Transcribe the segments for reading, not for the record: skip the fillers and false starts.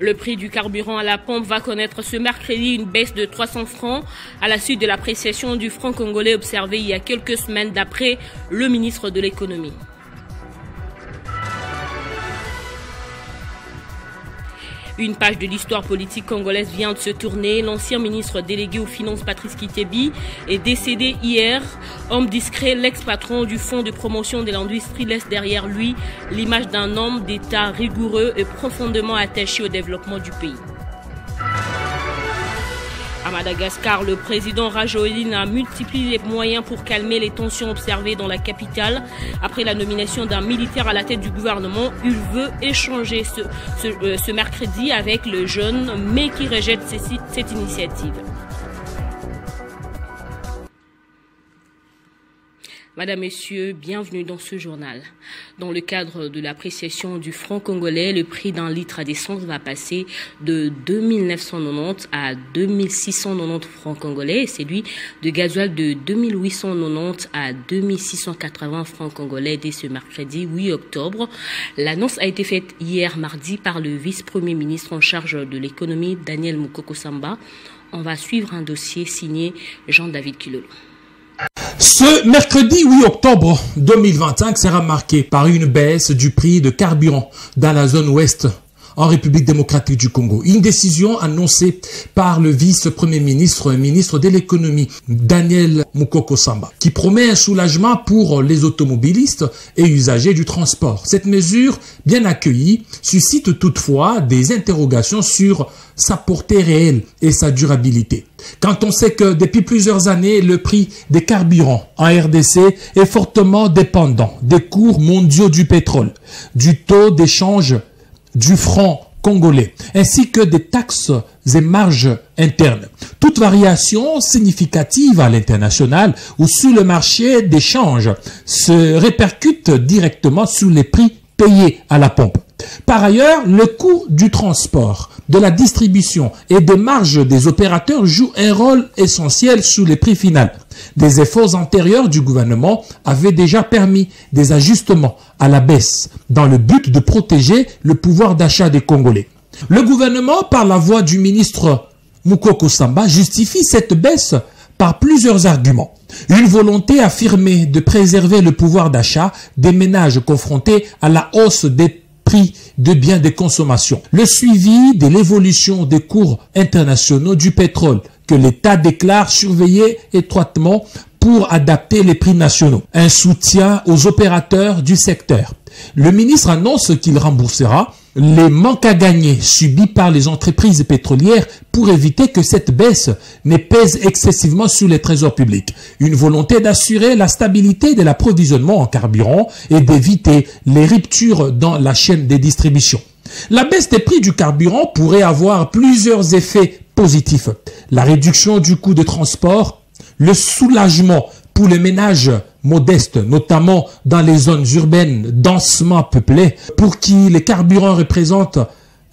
Le prix du carburant à la pompe va connaître ce mercredi une baisse de 300 francs à la suite de l'appréciation du franc congolais observée il y a quelques semaines d'après le ministre de l'économie. Une page de l'histoire politique congolaise vient de se tourner. L'ancien ministre délégué aux Finances Patrice Kitebi est décédé hier. Homme discret, l'ex-patron du fonds de promotion de l'industrie laisse derrière lui l'image d'un homme d'État rigoureux et profondément attaché au développement du pays. À Madagascar, le président Rajoelina a multiplié les moyens pour calmer les tensions observées dans la capitale. Après la nomination d'un militaire à la tête du gouvernement, il veut échanger ce mercredi avec le jeune, mais qui rejette cette initiative. Madame, Messieurs, bienvenue dans ce journal. Dans le cadre de l'appréciation du franc congolais, le prix d'un litre d'essence va passer de 2990 à 2690 francs congolais et celui de gasoil de 2890 à 2680 francs congolais dès ce mercredi 8 octobre. L'annonce a été faite hier mardi par le vice-premier ministre en charge de l'économie, Daniel Mukoko Samba. On va suivre un dossier signé Jean-David Kilolo. Ce mercredi 8 octobre 2025 sera marqué par une baisse du prix de carburant dans la zone ouest en République démocratique du Congo. Une décision annoncée par le vice-premier ministre, ministre de l'économie, Daniel Mukoko Samba, qui promet un soulagement pour les automobilistes et usagers du transport. Cette mesure, bien accueillie, suscite toutefois des interrogations sur sa portée réelle et sa durabilité. Quand on sait que depuis plusieurs années, le prix des carburants en RDC est fortement dépendant des cours mondiaux du pétrole, du taux d'échange du franc congolais, ainsi que des taxes et marges internes. Toute variation significative à l'international ou sur le marché d'échange se répercute directement sur les prix payés à la pompe. Par ailleurs, le coût du transport, de la distribution et des marges des opérateurs joue un rôle essentiel sur les prix finaux. Des efforts antérieurs du gouvernement avaient déjà permis des ajustements à la baisse dans le but de protéger le pouvoir d'achat des Congolais. Le gouvernement, par la voix du ministre Mukoko Samba, justifie cette baisse par plusieurs arguments. Une volonté affirmée de préserver le pouvoir d'achat des ménages confrontés à la hausse des prix de biens de consommation. Le suivi de l'évolution des cours internationaux du pétrole que l'État déclare surveiller étroitement pour adapter les prix nationaux. Un soutien aux opérateurs du secteur. Le ministre annonce qu'il remboursera les manques à gagner subis par les entreprises pétrolières pour éviter que cette baisse ne pèse excessivement sur les trésors publics. Une volonté d'assurer la stabilité de l'approvisionnement en carburant et d'éviter les ruptures dans la chaîne de distribution. La baisse des prix du carburant pourrait avoir plusieurs effets positifs. La réduction du coût de transport, le soulagement pour les ménages modestes, notamment dans les zones urbaines densément peuplées, pour qui les carburants représentent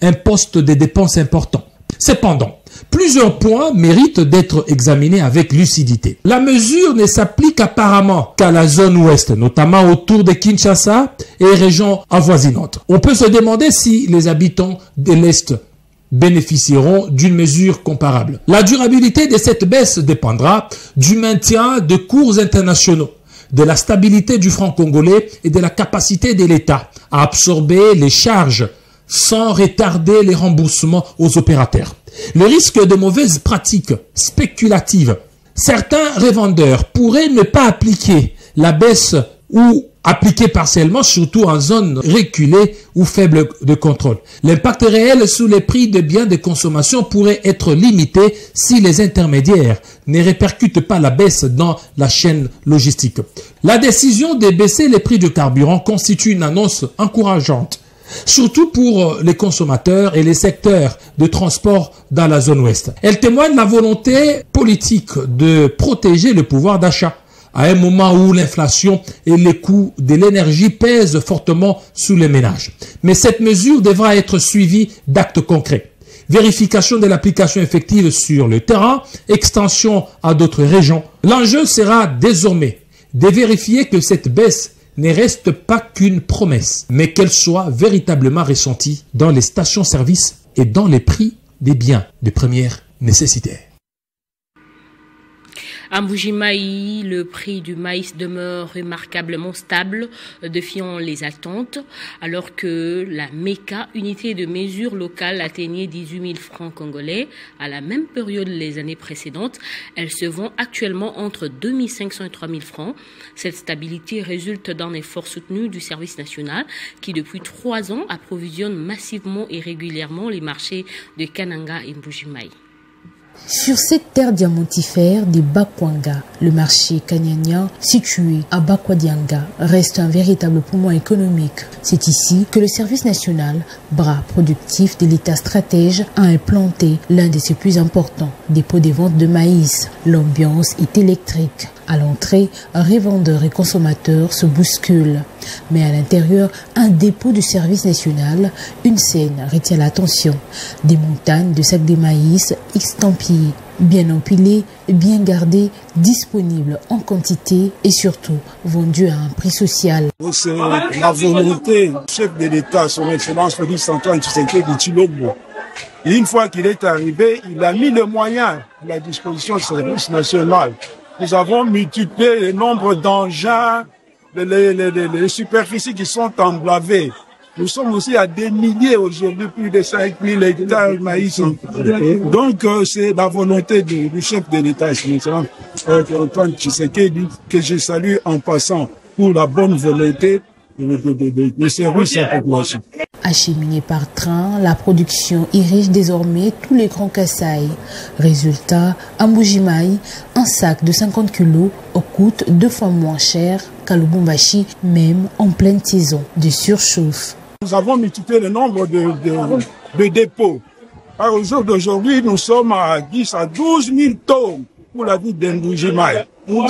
un poste de dépenses important. Cependant, plusieurs points méritent d'être examinés avec lucidité. La mesure ne s'applique apparemment qu'à la zone ouest, notamment autour de Kinshasa et régions avoisinantes. On peut se demander si les habitants de l'Est bénéficieront d'une mesure comparable. La durabilité de cette baisse dépendra du maintien de cours internationaux, de la stabilité du franc congolais et de la capacité de l'État à absorber les charges sans retarder les remboursements aux opérateurs. Le risque de mauvaises pratiques spéculatives. Certains revendeurs pourraient ne pas appliquer la baisse ou appliquée partiellement, surtout en zone reculée ou faible de contrôle. L'impact réel sur les prix de biens de consommation pourrait être limité si les intermédiaires ne répercutent pas la baisse dans la chaîne logistique. La décision de baisser les prix du carburant constitue une annonce encourageante, surtout pour les consommateurs et les secteurs de transport dans la zone ouest. Elle témoigne de la volonté politique de protéger le pouvoir d'achat à un moment où l'inflation et les coûts de l'énergie pèsent fortement sur les ménages. Mais cette mesure devra être suivie d'actes concrets. Vérification de l'application effective sur le terrain, extension à d'autres régions. L'enjeu sera désormais de vérifier que cette baisse ne reste pas qu'une promesse, mais qu'elle soit véritablement ressentie dans les stations-service et dans les prix des biens de première nécessité. À Mbuji-Mayi, le prix du maïs demeure remarquablement stable, défiant les attentes, alors que la MECA, unité de mesure locale, atteignait 18 000 francs congolais à la même période les années précédentes. Elle se vend actuellement entre 2 500 et 3 000 francs. Cette stabilité résulte d'un effort soutenu du service national qui, depuis 3 ans, approvisionne massivement et régulièrement les marchés de Kananga et Mbuji-Mayi. Sur cette terre diamantifère des Bakwanga, le marché Kanyanya, situé à Bakwadianga, reste un véritable poumon économique. C'est ici que le service national, bras productif de l'État stratège, a implanté l'un de ses plus importants dépôts des ventes de maïs. L'ambiance est électrique. À l'entrée, revendeurs et consommateurs se bousculent. Mais à l'intérieur, un dépôt du service national, une scène retient l'attention. Des montagnes de sacs de maïs estampillés, bien empilés, bien gardés, disponibles en quantité et surtout vendus à un prix social. C'est la volonté du chef de l'État, son Excellence Félix Antoine Tshisekedi Tshilombo. Et une fois qu'il est arrivé, il a mis les moyens à la disposition du service national. Nous avons multiplié le nombre d'engins, les superficies qui sont emblavées. Nous sommes aussi à des milliers aujourd'hui, plus de 5 000 hectares de maïs. Donc, c'est la volonté du chef de l'État, Antoine Tshisekedi, que je salue en passant pour la bonne volonté de service à la population. Acheminée par train, la production irrigue désormais tous les grands Kasaï. Résultat, à Mbuji-Mayi, un sac de 50 kg coûte 2 fois moins cher qu'à Lubumbashi, même en pleine saison de surchauffe. Nous avons multiplié le nombre de dépôts. Au jour d'aujourd'hui, nous sommes à 10 à 12 000 tonnes pour la ville de Mbuji-Mayi.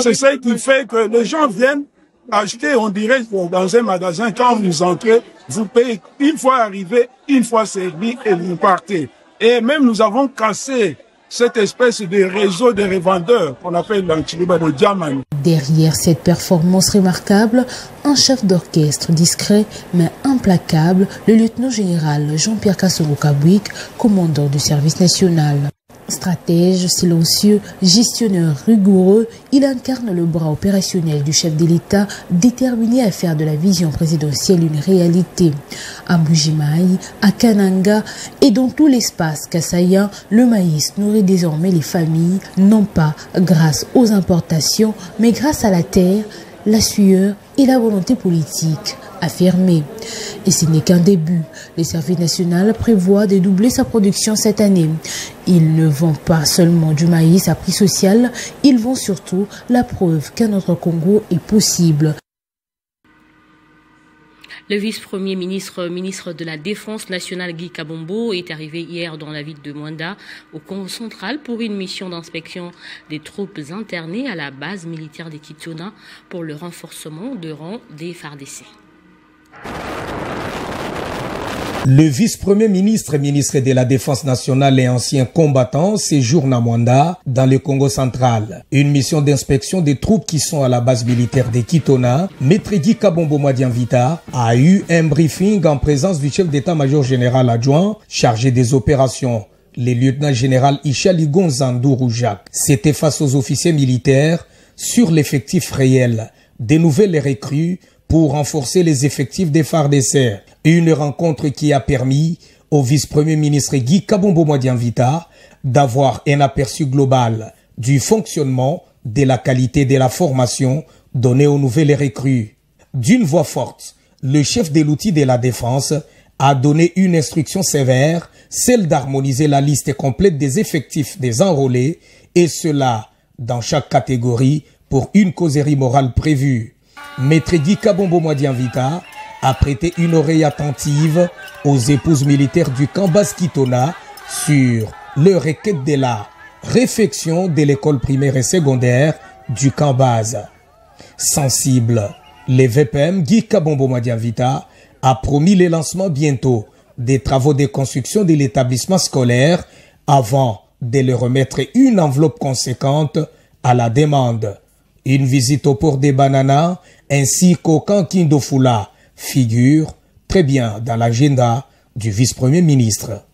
C'est ça qui fait que les gens viennent acheter, on dirait, dans un magasin, quand vous entrez, vous payez une fois arrivé, une fois servi et vous partez. Et même nous avons cassé cette espèce de réseau de revendeurs qu'on appelle l'Anchiliba de Diamant. Derrière cette performance remarquable, un chef d'orchestre discret mais implacable, le lieutenant-général Jean-Pierre Kassongo-Kabouik, commandant du service national. Stratège, silencieux, gestionnaire rigoureux, il incarne le bras opérationnel du chef de l'État, déterminé à faire de la vision présidentielle une réalité. À Mbuji-Mayi, à Kananga et dans tout l'espace kassaïen, le maïs nourrit désormais les familles, non pas grâce aux importations, mais grâce à la terre, la sueur et la volonté politique affirmée. Et ce n'est qu'un début. Le service national prévoit de doubler sa production cette année. Ils ne vend pas seulement du maïs à prix social, ils vendent surtout la preuve qu'un autre Congo est possible. Le vice-premier ministre de la Défense nationale Guy Kabombo est arrivé hier dans la ville de Mwanda, au Congo central, pour une mission d'inspection des troupes internées à la base militaire de Kitona pour le renforcement de rang des FARDC. Le vice-premier ministre de la Défense nationale et ancien combattant séjourne à Mwanda, dans le Congo central. Une mission d'inspection des troupes qui sont à la base militaire de Kitona, Maître Guy Kabombo Madianvita, a eu un briefing en présence du chef d'état-major général adjoint chargé des opérations, le lieutenant-général Ishali Gonzandou Jacques. C'était face aux officiers militaires sur l'effectif réel, des nouvelles recrues pour renforcer les effectifs des FARDC. Une rencontre qui a permis au vice-premier ministre Guy Kabombo Madianvita d'avoir un aperçu global du fonctionnement, de la qualité de la formation donnée aux nouvelles recrues. D'une voix forte, le chef de l'outil de la défense a donné une instruction sévère, celle d'harmoniser la liste complète des effectifs des enrôlés, et cela dans chaque catégorie pour une causerie morale prévue. Maître Guy Kabombo Madianvita a prêté une oreille attentive aux épouses militaires du camp Basse-Kitona sur leur requête de la réfection de l'école primaire et secondaire du camp Base. Sensible, le VPM Guy Kabombo Madianvita a promis le lancement bientôt des travaux de construction de l'établissement scolaire avant de leur remettre une enveloppe conséquente à la demande. Une visite au port des Bananas ainsi qu'au camp Kindofula figure très bien dans l'agenda du vice-premier ministre.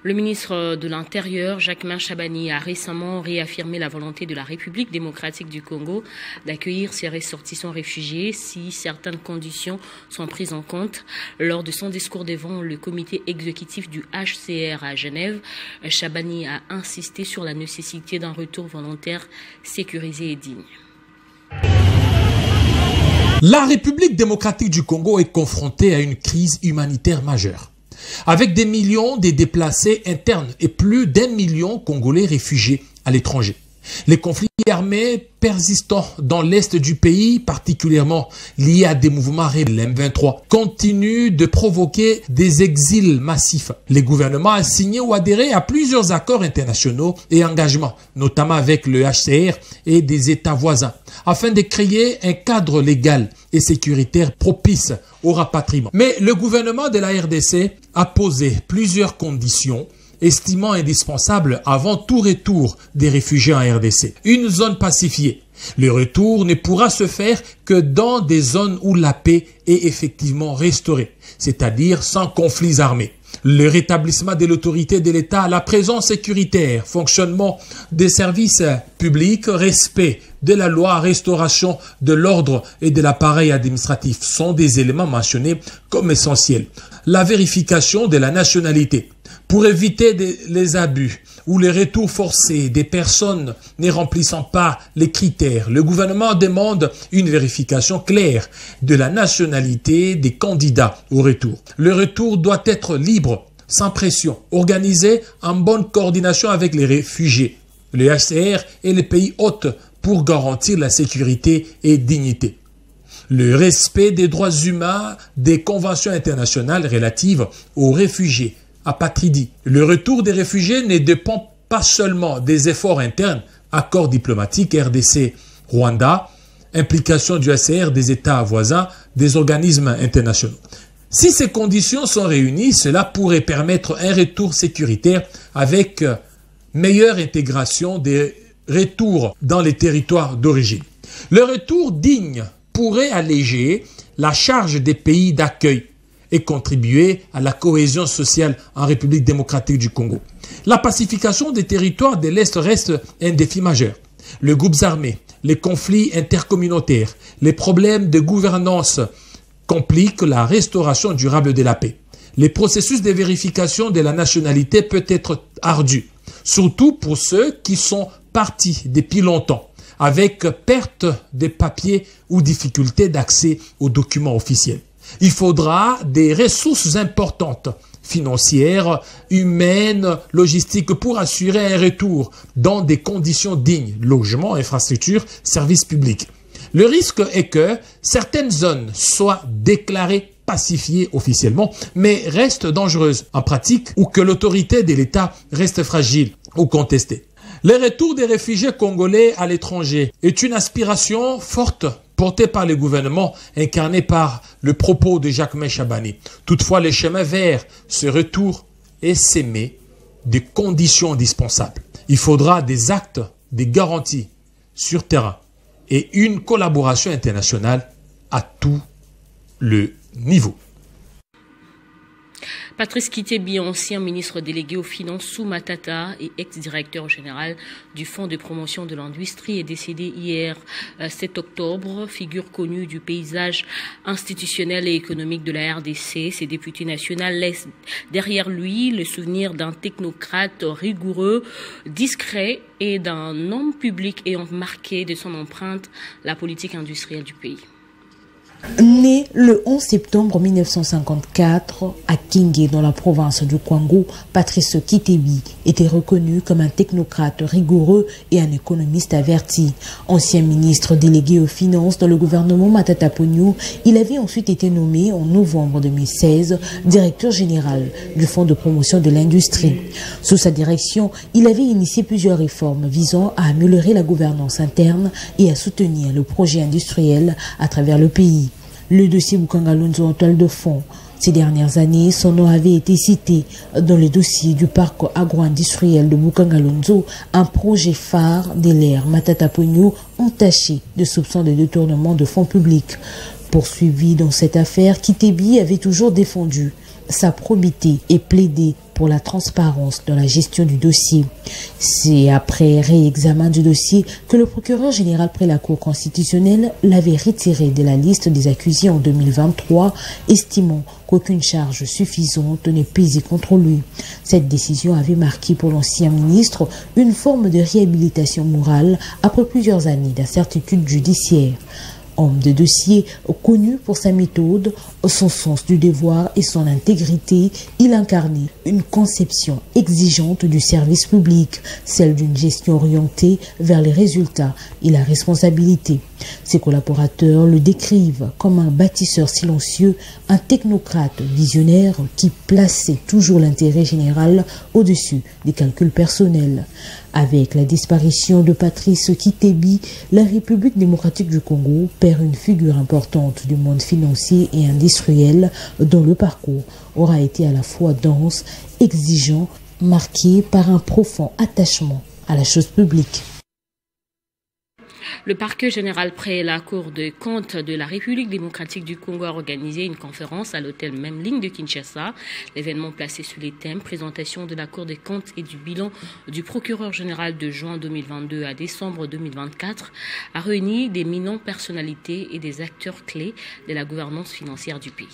Le ministre de l'Intérieur, Jacquemain Chabani, a récemment réaffirmé la volonté de la République démocratique du Congo d'accueillir ses ressortissants réfugiés si certaines conditions sont prises en compte. Lors de son discours devant le comité exécutif du HCR à Genève, Chabani a insisté sur la nécessité d'un retour volontaire sécurisé et digne. La République démocratique du Congo est confrontée à une crise humanitaire majeure, avec des millions de déplacés internes et plus d'1 million Congolais réfugiés à l'étranger. Les conflits armés persistants dans l'est du pays, particulièrement liés à des mouvements rebelles, M23, continuent de provoquer des exils massifs. Les gouvernements ont signé ou adhéré à plusieurs accords internationaux et engagements, notamment avec le HCR et des États voisins, afin de créer un cadre légal et sécuritaire propice au rapatriement. Mais le gouvernement de la RDC a posé plusieurs conditions estimant indispensable avant tout retour des réfugiés en RDC. Une zone pacifiée. Le retour ne pourra se faire que dans des zones où la paix est effectivement restaurée, c'est-à-dire sans conflits armés. Le rétablissement de l'autorité de l'État, la présence sécuritaire, fonctionnement des services publics, respect de la loi, restauration de l'ordre et de l'appareil administratif sont des éléments mentionnés comme essentiels. La vérification de la nationalité. Pour éviter les abus ou les retours forcés des personnes ne remplissant pas les critères, le gouvernement demande une vérification claire de la nationalité des candidats au retour. Le retour doit être libre, sans pression, organisé en bonne coordination avec les réfugiés, le HCR et les pays hôtes pour garantir la sécurité et dignité. Le respect des droits humains, des conventions internationales relatives aux réfugiés, apatridie. Le retour des réfugiés ne dépend pas seulement des efforts internes, accords diplomatiques RDC, Rwanda, implication du HCR, des États voisins, des organismes internationaux. Si ces conditions sont réunies, cela pourrait permettre un retour sécuritaire avec meilleure intégration des retours dans les territoires d'origine. Le retour digne pourrait alléger la charge des pays d'accueil et contribuer à la cohésion sociale en République démocratique du Congo. La pacification des territoires de l'Est reste un défi majeur. Les groupes armés, les conflits intercommunautaires, les problèmes de gouvernance compliquent la restauration durable de la paix. Les processus de vérification de la nationalité peuvent être ardus, surtout pour ceux qui sont partis depuis longtemps, avec perte de papiers ou difficulté d'accès aux documents officiels. Il faudra des ressources importantes, financières, humaines, logistiques, pour assurer un retour dans des conditions dignes, logement, infrastructures, services publics. Le risque est que certaines zones soient déclarées pacifiées officiellement, mais restent dangereuses en pratique, ou que l'autorité de l'État reste fragile ou contestée. Le retour des réfugiés congolais à l'étranger est une aspiration forte porté par le gouvernement, incarné par le propos de Jacquemain Chabani. Toutefois, le chemin vers ce retour est sémé de conditions indispensables. Il faudra des actes, des garanties sur terrain et une collaboration internationale à tout le niveau. Patrice Kitebi, ancien ministre délégué aux Finances sous Matata et ex-directeur général du Fonds de promotion de l'industrie, est décédé hier 7 octobre, figure connue du paysage institutionnel et économique de la RDC. Ses députés nationaux laissent derrière lui le souvenir d'un technocrate rigoureux, discret et d'un homme public ayant marqué de son empreinte la politique industrielle du pays. Né le 11 septembre 1954 à Kingé, dans la province du Kwango, Patrice Kitebi était reconnu comme un technocrate rigoureux et un économiste averti. Ancien ministre délégué aux Finances dans le gouvernement Matata Ponyo, il avait ensuite été nommé en novembre 2016 directeur général du Fonds de promotion de l'industrie. Sous sa direction, il avait initié plusieurs réformes visant à améliorer la gouvernance interne et à soutenir le projet industriel à travers le pays. Le dossier Bukangalonzo en toile de fond. Ces dernières années, son nom avait été cité dans le dossier du parc agro-industriel de Bukangalonzo, un projet phare de l'ère Matata Ponyo entaché de soupçons de détournement de fonds publics. Poursuivi dans cette affaire, Kitebi avait toujours défendu sa probité et plaider pour la transparence dans la gestion du dossier. C'est après réexamen du dossier que le procureur général près la Cour constitutionnelle l'avait retiré de la liste des accusés en 2023, estimant qu'aucune charge suffisante n'est pesée contre lui. Cette décision avait marqué pour l'ancien ministre une forme de réhabilitation morale après plusieurs années d'incertitude judiciaire. Homme de dossier connu pour sa méthode, son sens du devoir et son intégrité, il incarnait une conception exigeante du service public, celle d'une gestion orientée vers les résultats et la responsabilité. Ses collaborateurs le décrivent comme un bâtisseur silencieux, un technocrate visionnaire qui plaçait toujours l'intérêt général au-dessus des calculs personnels. Avec la disparition de Patrice Kitebi, la République démocratique du Congo perd une figure importante du monde financier et industriel dont le parcours aura été à la fois dense, exigeant, marqué par un profond attachement à la chose publique. Le parquet général près la Cour des comptes de la République démocratique du Congo a organisé une conférence à l'hôtel Memling de Kinshasa. L'événement placé sous les thèmes présentation de la Cour des comptes et du bilan du procureur général de juin 2022 à décembre 2024 a réuni d'éminentes personnalités et des acteurs clés de la gouvernance financière du pays.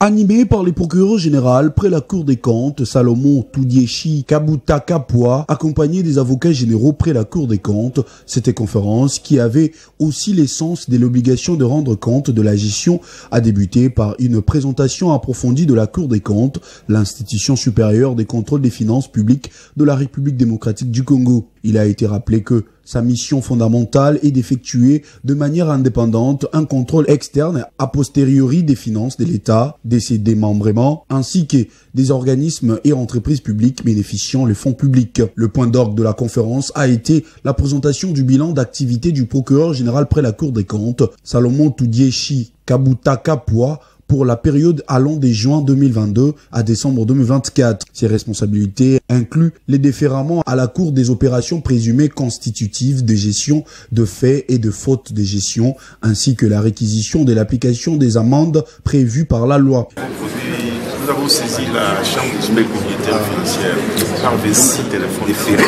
Animé par les procureurs généraux près la Cour des comptes, Salomon Toudiechi Kabuta Kapwa, accompagné des avocats généraux près la Cour des comptes, cette conférence qui avait aussi l'essence de l'obligation de rendre compte de la gestion a débuté par une présentation approfondie de la Cour des comptes, l'institution supérieure des contrôles des finances publiques de la République démocratique du Congo. Il a été rappelé que sa mission fondamentale est d'effectuer de manière indépendante un contrôle externe a posteriori des finances de l'État, de ses démembrements, ainsi que des organismes et entreprises publiques bénéficiant les fonds publics. Le point d'orgue de la conférence a été la présentation du bilan d'activité du procureur général près la Cour des comptes, Salomon Toudiechi Kabuta Kapwa, pour la période allant de juin 2022 à décembre 2024. Ses responsabilités incluent les déféraments à la Cour des opérations présumées constitutives de gestion de faits et de fautes de gestion, ainsi que la réquisition de l'application des amendes prévues par la loi. Nous avons saisi la Chambre des semaines propriétaires financières par 26 téléphones déférés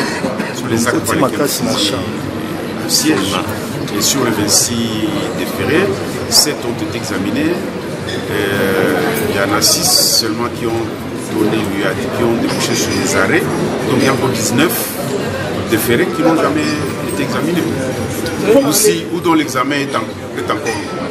sur les actes par lesquels le siège. Et sur les 26 déférés, 7 ont été examinés. Il y en a 6 seulement qui ont donné lieu à qui ont débouché sur les arrêts. Donc il y a encore 19 déférés qui n'ont jamais été examinés. Ou dont l'examen est encore.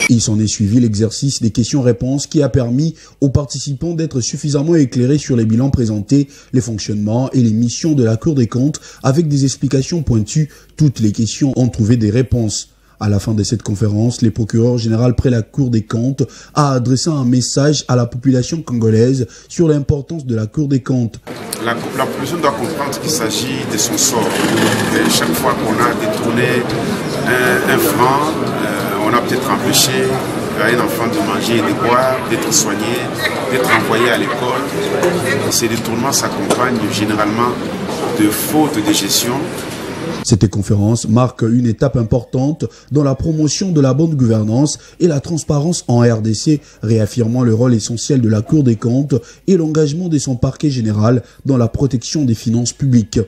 Il s'en est suivi l'exercice des questions-réponses qui a permis aux participants d'être suffisamment éclairés sur les bilans présentés, les fonctionnements et les missions de la Cour des comptes avec des explications pointues. Toutes les questions ont trouvé des réponses. À la fin de cette conférence, le procureur général près la Cour des comptes a adressé un message à la population congolaise sur l'importance de la Cour des comptes. La population doit comprendre qu'il s'agit de son sort. Et chaque fois qu'on a détourné un franc, on a peut-être empêché à un enfant de manger et de boire, d'être soigné, d'être envoyé à l'école. Ces détournements s'accompagnent généralement de fautes de gestion. Cette conférence marque une étape importante dans la promotion de la bonne gouvernance et la transparence en RDC, réaffirmant le rôle essentiel de la Cour des comptes et l'engagement de son parquet général dans la protection des finances publiques.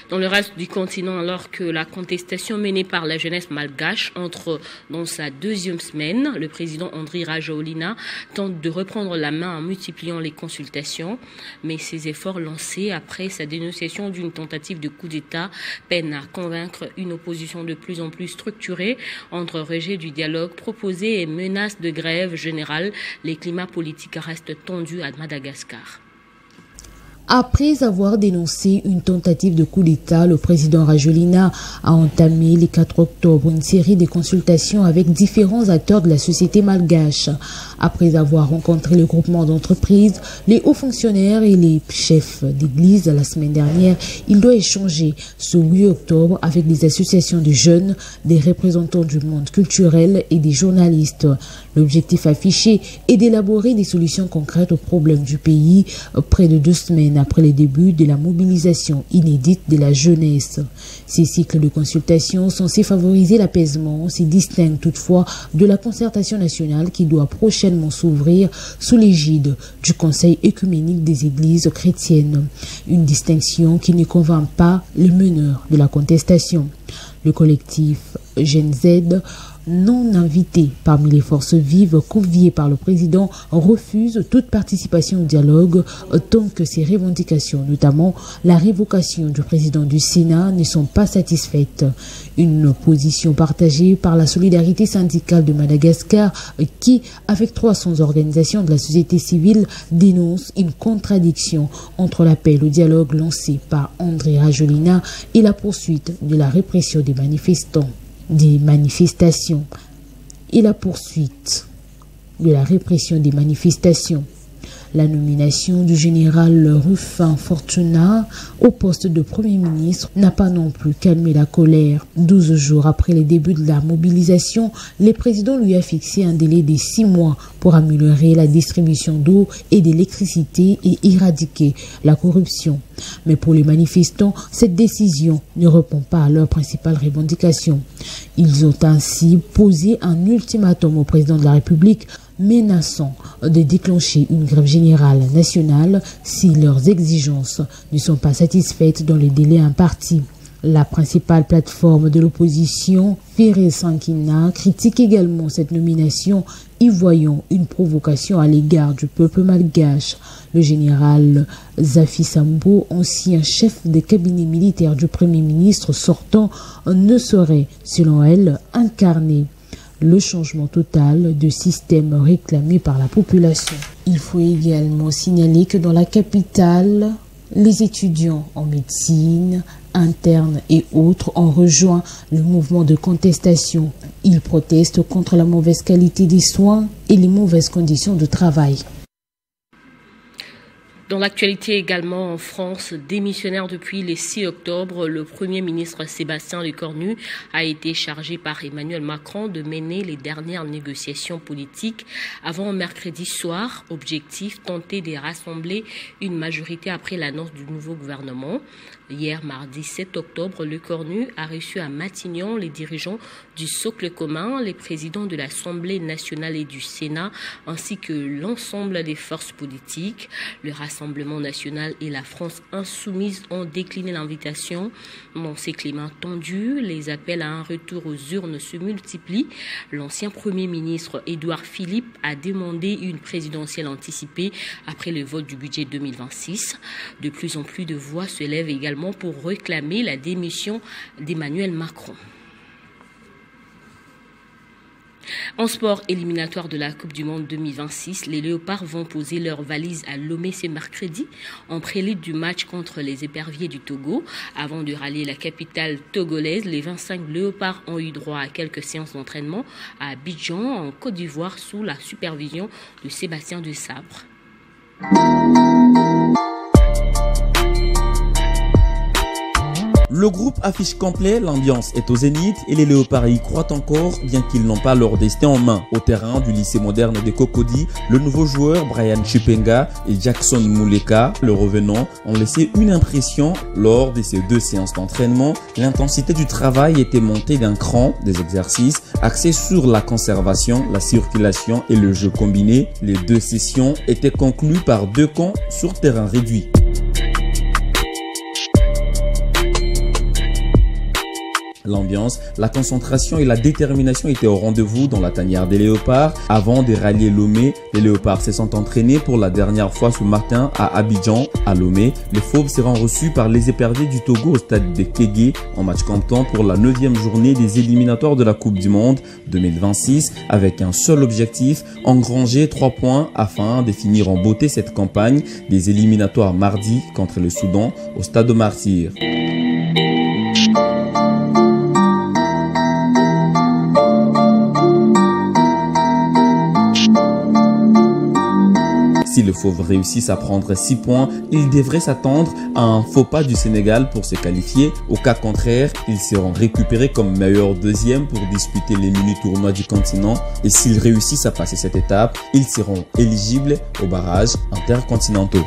Dans le reste du continent, alors que la contestation menée par la jeunesse malgache entre dans sa deuxième semaine, le président Andry Rajoelina tente de reprendre la main en multipliant les consultations, mais ses efforts lancés après sa dénonciation d'une tentative de coup d'État peinent à convaincre une opposition de plus en plus structurée entre rejet du dialogue proposé et menaces de grève générale. Les climats politiques restent tendus à Madagascar. Après avoir dénoncé une tentative de coup d'État, le président Rajoelina a entamé le 4 octobre une série de consultations avec différents acteurs de la société malgache. Après avoir rencontré le groupement d'entreprises, les hauts fonctionnaires et les chefs d'église la semaine dernière, il doit échanger ce 8 octobre avec des associations de jeunes, des représentants du monde culturel et des journalistes. L'objectif affiché est d'élaborer des solutions concrètes aux problèmes du pays près de 2 semaines après les débuts de la mobilisation inédite de la jeunesse. Ces cycles de consultation censés favoriser l'apaisement se distinguent toutefois de la concertation nationale qui doit prochainement s'ouvrir sous l'égide du Conseil œcuménique des églises chrétiennes. Une distinction qui ne convainc pas les meneurs de la contestation. Le collectif Gen Z, non invité parmi les forces vives conviées par le président, refuse toute participation au dialogue tant que ces revendications, notamment la révocation du président du Sénat, ne sont pas satisfaites. Une position partagée par la solidarité syndicale de Madagascar qui, avec 300 organisations de la société civile, dénonce une contradiction entre l'appel au dialogue lancé par André Rajolina et la poursuite de la répression des manifestants. Des manifestations et la poursuite de la répression des manifestations. La nomination du général Rufin Fortuna au poste de Premier ministre n'a pas non plus calmé la colère. 12 jours après les débuts de la mobilisation, le président lui a fixé un délai de 6 mois pour améliorer la distribution d'eau et d'électricité et éradiquer la corruption. Mais pour les manifestants, cette décision ne répond pas à leurs principales revendications. Ils ont ainsi posé un ultimatum au président de la République menaçant de déclencher une grève générale nationale si leurs exigences ne sont pas satisfaites dans les délais impartis. La principale plateforme de l'opposition, Ferré Sankina, critique également cette nomination, y voyant une provocation à l'égard du peuple malgache. Le général Zafi Sambo, ancien chef de cabinet militaire du Premier ministre sortant, ne saurait, selon elle, incarner le changement total de système réclamé par la population. Il faut également signaler que dans la capitale, les étudiants en médecine, internes et autres ont rejoint le mouvement de contestation. Ils protestent contre la mauvaise qualité des soins et les mauvaises conditions de travail. Dans l'actualité également en France, démissionnaire depuis le 6 octobre, le Premier ministre Sébastien Lecornu a été chargé par Emmanuel Macron de mener les dernières négociations politiques avant mercredi soir. Objectif, tenter de rassembler une majorité après l'annonce du nouveau gouvernement. Hier, mardi 7 octobre, Lecornu a reçu à Matignon les dirigeants du socle commun, les présidents de l'Assemblée nationale et du Sénat, ainsi que l'ensemble des forces politiques. Le Rassemblement national et la France insoumise ont décliné l'invitation. Dans ces climats tendus, les appels à un retour aux urnes se multiplient. L'ancien Premier ministre Édouard Philippe a demandé une présidentielle anticipée après le vote du budget 2026. De plus en plus de voix se lèvent également pour réclamer la démission d'Emmanuel Macron. En sport éliminatoire de la Coupe du Monde 2026, les Léopards vont poser leurs valises à Lomé ce mercredi en prélude du match contre les Éperviers du Togo. Avant de rallier la capitale togolaise, les 25 Léopards ont eu droit à quelques séances d'entraînement à Abidjan, en Côte d'Ivoire, sous la supervision de Sébastien Desabre. Le groupe affiche complet, l'ambiance est au zénith et les Léopards y croient encore, bien qu'ils n'ont pas leur destin en main. Au terrain du lycée moderne de Cocody, le nouveau joueur Brian Chipenga et Jackson Muleka, le revenant, ont laissé une impression lors de ces 2 séances d'entraînement. L'intensité du travail était montée d'un cran, des exercices axés sur la conservation, la circulation et le jeu combiné. Les 2 sessions étaient conclues par 2 camps sur terrain réduit. L'ambiance, la concentration et la détermination étaient au rendez-vous dans la tanière des Léopards. Avant de rallier Lomé, les Léopards se sont entraînés pour la dernière fois ce matin à Abidjan. À Lomé, les Fauves seront reçus par les Éperviers du Togo au stade de Kégué en match comptant pour la 9e journée des éliminatoires de la Coupe du Monde 2026 avec un seul objectif, engranger 3 points afin de finir en beauté cette campagne des éliminatoires mardi contre le Soudan au stade de Martyr. Si les Fauves réussissent à prendre 6 points, ils devraient s'attendre à un faux pas du Sénégal pour se qualifier. Au cas contraire, ils seront récupérés comme meilleurs 2e pour disputer les mini-tournois du continent. Et s'ils réussissent à passer cette étape, ils seront éligibles aux barrages intercontinentaux.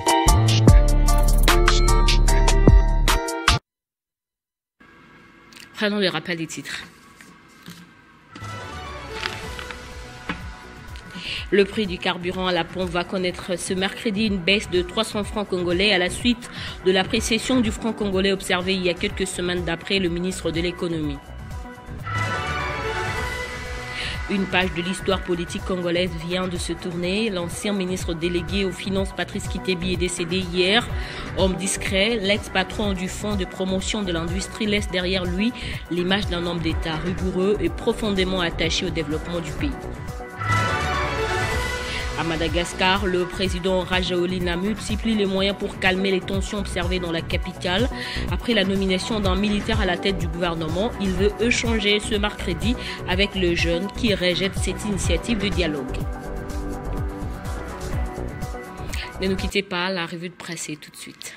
Prenons le rappel des titres. Le prix du carburant à la pompe va connaître ce mercredi une baisse de 300 francs congolais à la suite de l'appréciation du franc congolais observée il y a quelques semaines d'après le ministre de l'économie. Une page de l'histoire politique congolaise vient de se tourner. L'ancien ministre délégué aux Finances Patrice Kitebi est décédé hier. Homme discret, l'ex-patron du fonds de promotion de l'industrie laisse derrière lui l'image d'un homme d'État rigoureux et profondément attaché au développement du pays. À Madagascar, le président Rajoelina multiplie les moyens pour calmer les tensions observées dans la capitale. Après la nomination d'un militaire à la tête du gouvernement, il veut échanger ce mercredi avec le jeune qui rejette cette initiative de dialogue. Ne nous quittez pas, la revue de presse est tout de suite.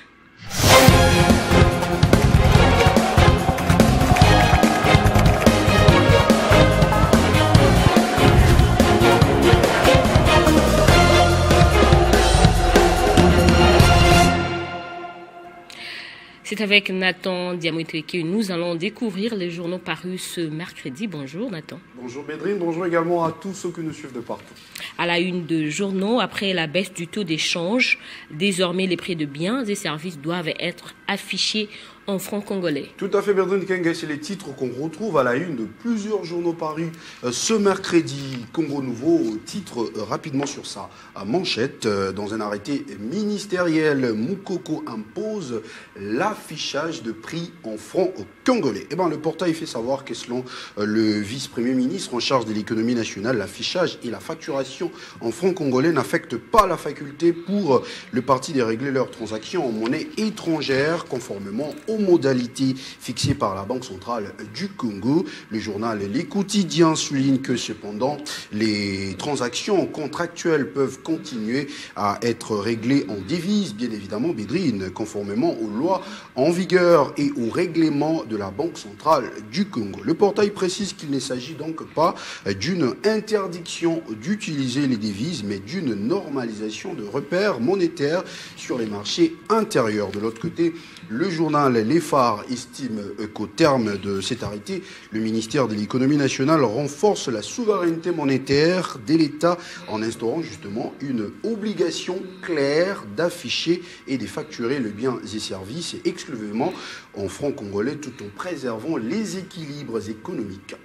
C'est avec Nathan Diamoté que nous allons découvrir les journaux parus ce mercredi. Bonjour Nathan. Bonjour Bédrine, bonjour également à tous ceux qui nous suivent de partout. À la une de journaux, après la baisse du taux d'échange, désormais les prix de biens et services doivent être affichés en francs congolais. Tout à fait, Bédrine Kenge, c'est les titres qu'on retrouve à la une de plusieurs journaux parus ce mercredi. Congo Nouveau titre rapidement sur sa manchette. Dans un arrêté ministériel, Moukoko impose l'affichage de prix en francs congolais. Eh bien, le portail fait savoir que selon le vice-premier ministre en charge de l'économie nationale, l'affichage et la facturation en francs congolais n'affectent pas la faculté pour le parti de régler leurs transactions en monnaie étrangère conformément aux modalités fixées par la Banque centrale du Congo. Le journal Les Quotidiens souligne que cependant les transactions contractuelles peuvent continuer à être réglées en devises, bien évidemment, Bédrine, conformément aux lois en vigueur et aux règlements de la Banque centrale du Congo. Le portail précise qu'il ne s'agit donc pas d'une interdiction d'utiliser les devises, mais d'une normalisation de repères monétaires sur les marchés intérieurs. De l'autre côté, le journal Les Phares estime qu'au terme de cet arrêté, le ministère de l'économie nationale renforce la souveraineté monétaire de l'État en instaurant justement une obligation claire d'afficher et de facturer les biens et services exclusivement en francs congolais tout en préservant les équilibres économiques.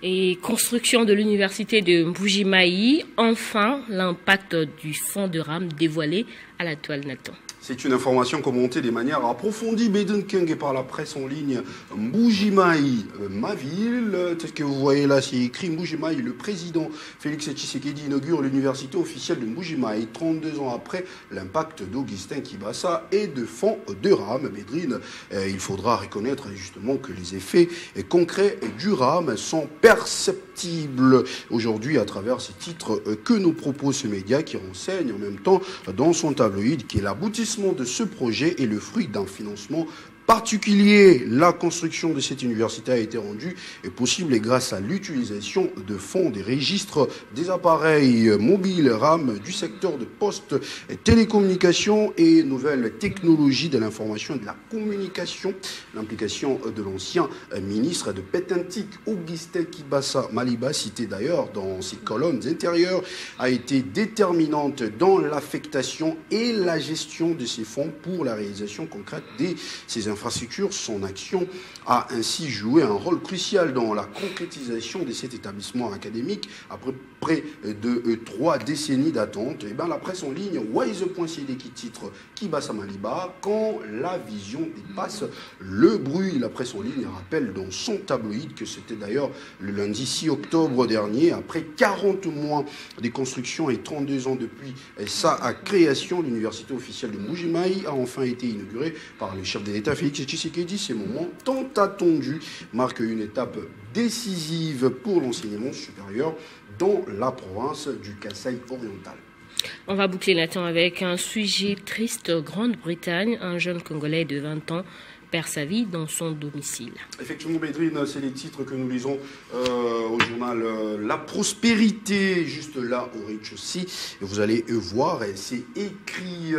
Et construction de l'université de Mbuji-Mayi, enfin l'impact du fonds de rame dévoilé à la toile, Nathan. C'est une information commentée de manière approfondie, Bédrine Kenge, par la presse en ligne. Mbuji-Mayi, ma ville, tel que vous voyez là, c'est écrit Mbuji-Mayi. Le président Félix Tshisekedi inaugure l'université officielle de Mbuji-Mayi 32 ans après l'impact d'Augustin Kibasa et de fonds de rame. Bédrine, il faudra reconnaître justement que les effets concrets du rame sont perceptibles aujourd'hui à travers ces titres que nous propose ce média qui renseigne en même temps dans son tabloïd qui est l'aboutissement de ce projet est le fruit d'un financement particulier. La construction de cette université a été rendue possible grâce à l'utilisation de fonds des registres des appareils mobiles RAM du secteur de poste et télécommunications et nouvelles technologies de l'information et de la communication. L'implication de l'ancien ministre de Pétentique, Augustin Kibasa Maliba, cité d'ailleurs dans ses colonnes intérieures, a été déterminante dans l'affectation et la gestion de ces fonds pour la réalisation concrète de ces infrastructures. Son action a ainsi joué un rôle crucial dans la concrétisation de cet établissement académique après près de 3 décennies d'attente. Et bien, la presse en ligne Wise.cd qui titre Kibasa Maliba quand la vision dépasse le bruit. La presse en ligne rappelle dans son tabloïd que c'était d'ailleurs le lundi 6 octobre dernier, après 40 mois de construction et 32 ans depuis sa création, l'université officielle de Mbuji-Mayi a enfin été inaugurée par le chef de l'État Félix Tshisekedi. Ces moments tant attendus marquent une étape décisive pour l'enseignement supérieur dans la province du Kasaï oriental. On va boucler Nathan avec un sujet triste. Grande-Bretagne, un jeune Congolais de 20 ans perd sa vie dans son domicile. Effectivement, Bédrine, c'est les titres que nous lisons au journal La Prospérité, juste là au rez-de-chaussée. Vous allez voir, c'est écrit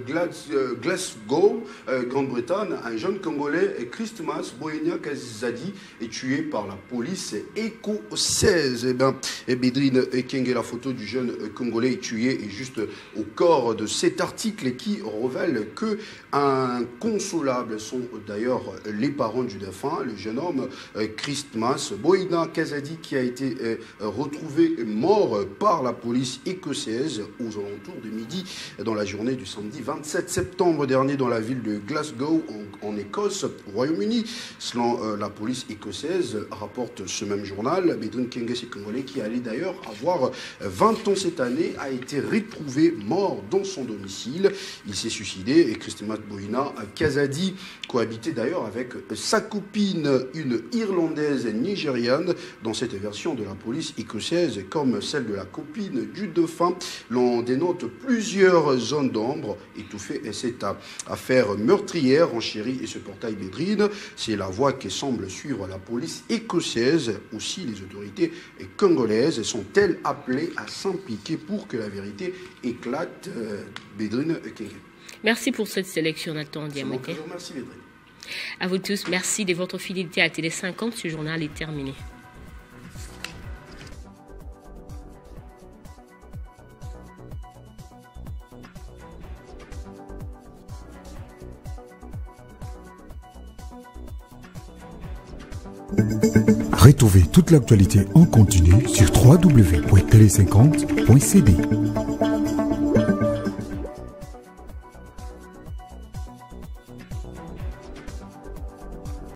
Glasgow, Grande-Bretagne, un jeune Congolais, Christmas Boyenia Kazadi, est tué par la police écossaise. Bédrine Ekenge, la photo du jeune Congolais est tué est juste au corps de cet article qui révèle que inconsolables sont d'ailleurs les parents du défunt, le jeune homme Christmas Boyenia Kazadi, qui a été retrouvé mort par la police écossaise aux alentours de midi dans la journée du samedi 27 septembre dernier dans la ville de Glasgow en Écosse, au Royaume-Uni. Selon la police écossaise, rapporte ce même journal, Bédrine Kenge Congolais, qui allait d'ailleurs avoir 20 ans cette année, a été retrouvé mort dans son domicile. Il s'est suicidé et Christmas Boyenia Kazadi cohabitait d'ailleurs avec sa copine, une Irlandaise nigériane. Dans cette version de la police écossaise, comme celle de la copine du défunt, l'on dénote plusieurs zones d'ombre étouffées et cette affaire meurtrière enchérie et ce portail Bédrine. C'est la voie qui semble suivre la police écossaise. Aussi, les autorités congolaises sont-elles appelées à s'impliquer pour que la vérité éclate? Bédrine Kenge. Merci pour cette sélection, Nathan Diamoté. Merci, Bédrine. À vous tous, merci de votre fidélité à Télé 50. Ce journal est terminé. Retrouvez toute l'actualité en continu sur www.tele50.cd.